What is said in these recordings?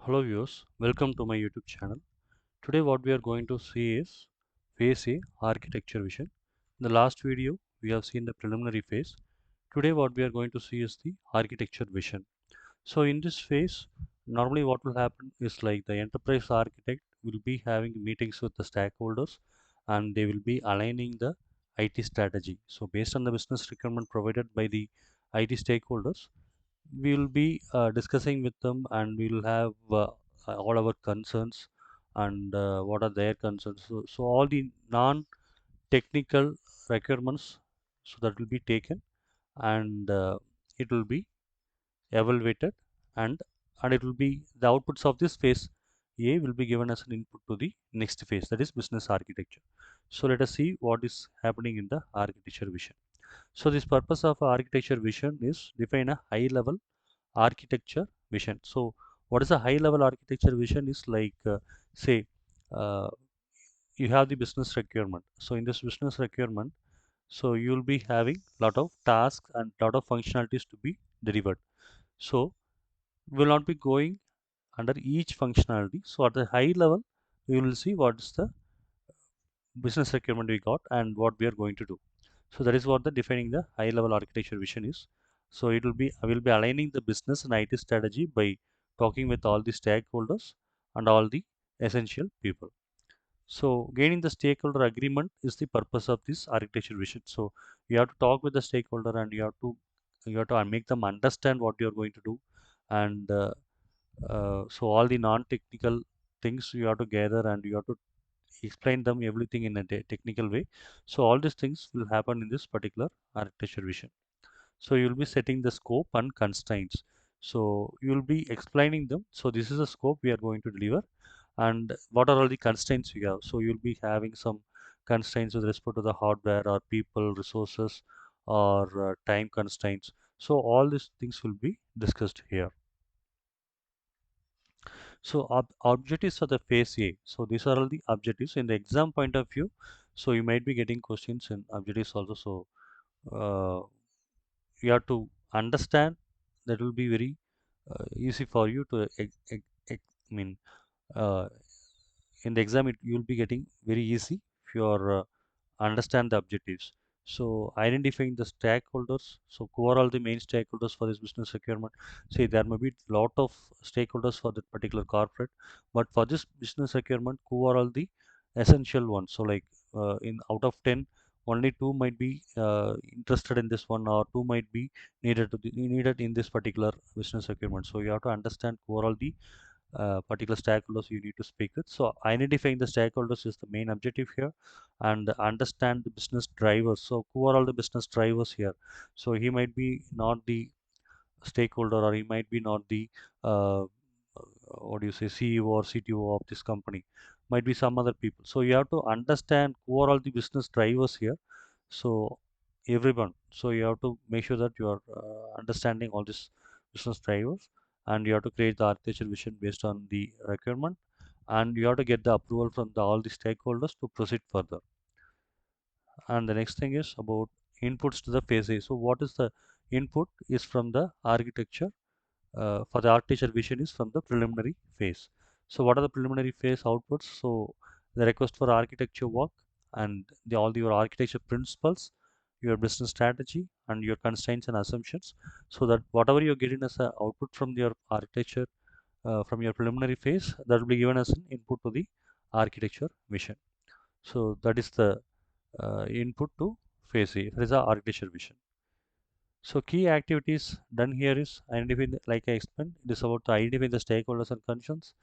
Hello viewers, welcome to my YouTube channel. Today what we are going to see is phase A architecture vision. In the last video we have seen the preliminary phase. Today what we are going to see is the architecture vision. So in this phase normally what will happen is like the enterprise architect will be having meetings with the stakeholders and they will be aligning the IT strategy. So based on the business requirement provided by the IT stakeholders, we will be discussing with them and we will have all our concerns and what are their concerns. So all the non-technical requirements, so that will be taken and it will be evaluated and it will be the outputs of this phase A will be given as an input to the next phase, that is business architecture. So let us see what is happening in the architecture vision. So this purpose of architecture vision is define a high level architecture vision. So what is a high level architecture vision is like say uh, you have the business requirement. So in this business requirement, so you will be having lot of tasks and lot of functionalities to be delivered. So we will not be going under each functionality. So at the high level we will see what is the business requirement we got and what we are going to do. So that is what the defining the high level architecture vision is. So it will be, I will be aligning the business and IT strategy by talking with all the stakeholders and all the essential people. So gaining the stakeholder agreement is the purpose of this architecture vision. So you have to talk with the stakeholder and you have to make them understand what you are going to do, and so all the non-technical things you have to gather and you have to explain them everything in a technical way. So all these things will happen in this particular architecture vision. So you will be setting the scope and constraints. So you will be explaining them. So this is the scope we are going to deliver and what are all the constraints we have. So you'll be having some constraints with respect to the hardware or people resources or time constraints. So all these things will be discussed here. So objectives for the phase A. So these are all the objectives in the exam point of view. So you might be getting questions in objectives also. So uh, you have to understand, that will be very easy for you to I mean uh, in the exam you will be getting very easy if you are understand the objectives. So identifying the stakeholders. So who are all the main stakeholders for this business requirement? See, there may be lot of stakeholders for that particular corporate, but for this business requirement, who are all the essential ones? So like in out of 10, only two might be interested in this one, or two might be needed in this particular business requirement. So you have to understand who are all the particular stakeholders you need to speak with. So identifying the stakeholders is the main objective here, and understand the business drivers. So who are all the business drivers here? So he might be not the stakeholder, or he might be not the what do you say, CEO or CTO of this company. Might be some other people. So you have to understand who are all the business drivers here. So everyone. So you have to make sure that you are understanding all these business drivers, and you have to create the architecture vision based on the requirement, and you have to get the approval from all the stakeholders to proceed further. And the next thing is about inputs to the phase A. So what is the input is from the architecture, for the architecture vision is from the preliminary phase. So what are the preliminary phase outputs? So the request for architecture work and all your architecture principles, your business strategy and your constraints and assumptions. So that whatever you're getting as an output from your architecture, from your preliminary phase, that will be given as an input to the architecture vision. So that is the input to phase A. That is the architecture vision. So key activities done here is identifying, like I explained, it is about identifying the stakeholders and concerns,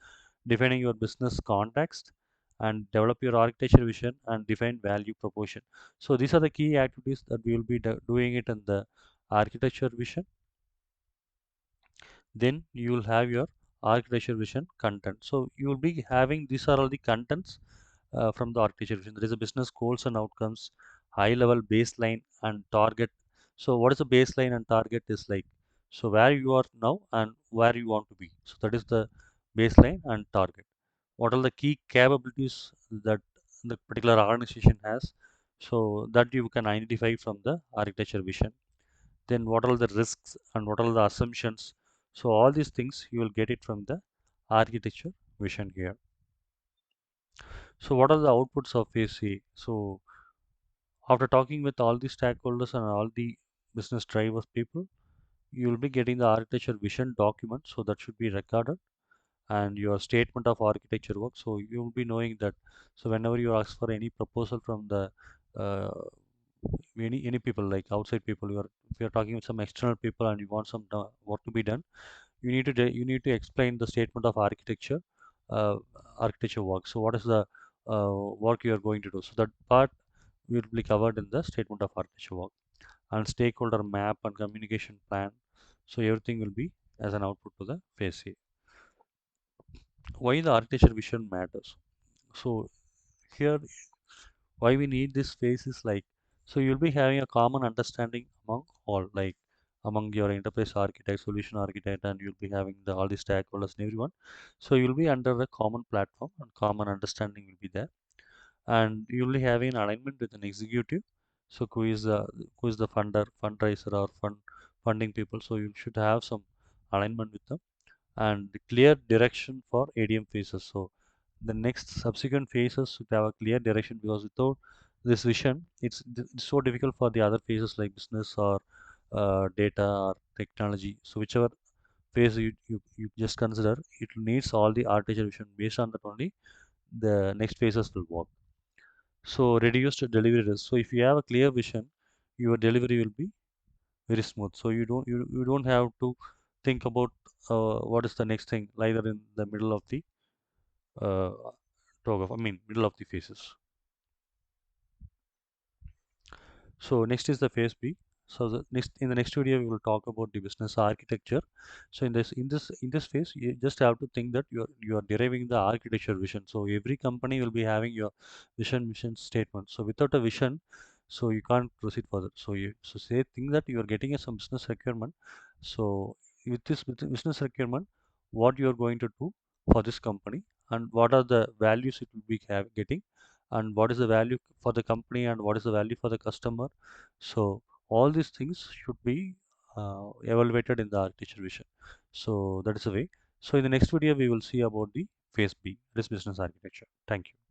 defining your business context, and develop your architecture vision and define value proposition. So these are the key activities that we will be doing it in the architecture vision. Then you will have your architecture vision content. So you will be having, these are all the contents from the architecture vision. There is a business goals and outcomes, high level baseline and target. So what is the baseline and target is like, so where you are now and where you want to be. So that is the baseline and target. What are the key capabilities that the particular organization has? So that you can identify from the architecture vision. Then what are the risks and what are the assumptions? So all these things you will get it from the architecture vision here. So what are the outputs of phase A? So after talking with all the stakeholders and all the business drivers people, you will be getting the architecture vision document. So that should be recorded, and your statement of architecture work. So you will be knowing that. So whenever you ask for any proposal from the uh, any people like outside people, if you are talking with some external people and you want some work to be done, you need to explain the statement of uh, architecture work. So what is the work you are going to do? So that part will be covered in the statement of architecture work, and stakeholder map and communication plan. So everything will be as an output to the phase A. Why the architecture vision matters? So here, why we need this phase is like, so you'll be having a common understanding among all, like among your enterprise architect, solution architect, and you'll be having all the stakeholders and everyone. So you'll be under a common platform and common understanding will be there, and you'll be having an alignment with an executive. So who is the fundraiser or funding people. So you should have some alignment with them, and clear direction for ADM phases. So the next subsequent phases should have a clear direction, because without this vision, it's so difficult for the other phases like business or data or technology. So whichever phase you just consider, it needs all the artificial vision. Based on that only, the next phases will work. So reduced delivery risk. So if you have a clear vision, your delivery will be very smooth. So you don't have to think about what is the next thing, either in the middle of the uh, TOGAF, I mean middle of the phases. So next is the phase B. So the next in the next video we will talk about the business architecture. So in this phase, you just have to think that you are deriving the architecture vision. So every company will be having your vision mission statement. So without a vision, so you can't proceed further. So you say think that you are getting some business requirement. So with the business requirement, what you are going to do for this company, and what are the values it will be getting, and what is the value for the company, and what is the value for the customer. So all these things should be evaluated in the architecture vision. So that is the way. So in the next video we will see about the phase B, this business architecture. Thank you.